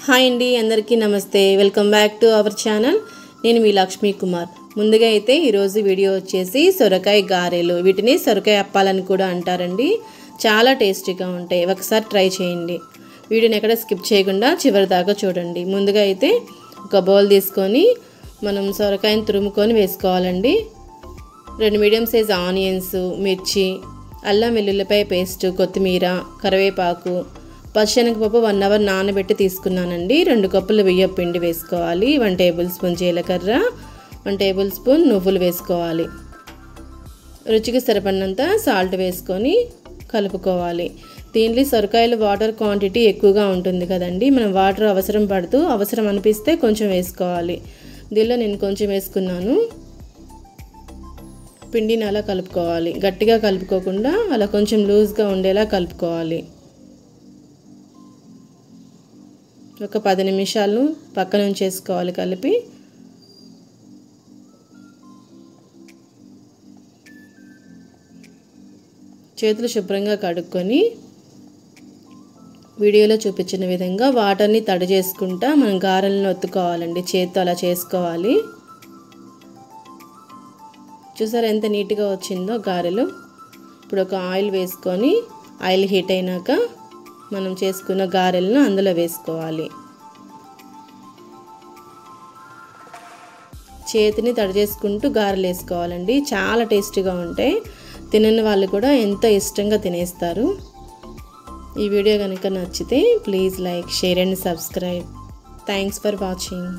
Hi అండి, అందరికీ నమస్తే. Welcome back to our channel. నేను మీ లక్ష్మీ కుమార్. ముందుగా అయితే ఈరోజు వీడియో వచ్చేసి సొరకాయ గారెలు, వీటిని సొరకాయ అప్పాలని కూడా అంటారండి. చాలా టేస్టీగా ఉంటాయి, ఒకసారి ట్రై చేయండి. వీడియోని ఎక్కడ స్కిప్ చేయకుండా చివరి దాకా చూడండి. ముందుగా అయితే ఒక బౌల్ తీసుకొని మనం సొరకాయని తురుముకొని వేసుకోవాలండి. 2 మీడియం సైజ్ ఆనియన్స్, మిర్చి, అల్లం వెల్లుల్లిపాయ పేస్ట్, కొత్తిమీర, కరివేపాకు, పచ్చిశనగపప్పు 1 అవర్ నానబెట్టి తీసుకున్నానండి. 2 కప్పులు బియ్యం పిండి వేసుకోవాలి. 1 టేబుల్ స్పూన్ జీలకర్ర, 1 టేబుల్ స్పూన్ నువ్వులు వేసుకోవాలి. రుచికి సరిపడినంత సాల్ట్ వేసుకొని కలుపుకోవాలి. దీంట్లో సొరకాయలు వాటర్ క్వాంటిటీ ఎక్కువగా ఉంటుంది కదండి, మనం వాటర్ అవసరం అనిపిస్తే కొంచెం వేసుకోవాలి. దీనిలో నేను కొంచెం వేసుకున్నాను. పిండిని అలా కలుపుకోవాలి, గట్టిగా కలుపుకోకుండా అలా కొంచెం లూజ్గా ఉండేలా కలుపుకోవాలి. ఒక 10 నిమిషాలు పక్కన ఉంచేసుకోవాలి కలిపి. చేతులు శుభ్రంగా కడుక్కొని వీడియోలో చూపించిన విధంగా వాటర్ని తడి చేసుకుంటా మనం గారెలను ఒత్తుకోవాలండి. చేతితో అలా చేసుకోవాలి. చూసారా ఎంత నీట్గా వచ్చిందో గారెలు. ఇప్పుడు ఒక ఆయిల్ వేసుకొని, ఆయిల్ హీట్ అయినాక మనం చేసుకున్న గారెలను అందులో వేసుకోవాలి. చేతిని తడి చేసుకుంటూ గారెలు వేసుకోవాలండి. చాలా టేస్టీగా ఉంటాయి. తినని వాళ్ళు కూడా ఎంతో ఇష్టంగా తినేస్తారు. ఈ వీడియో కనుక నచ్చితే please like, share and subscribe. Thanks for watching.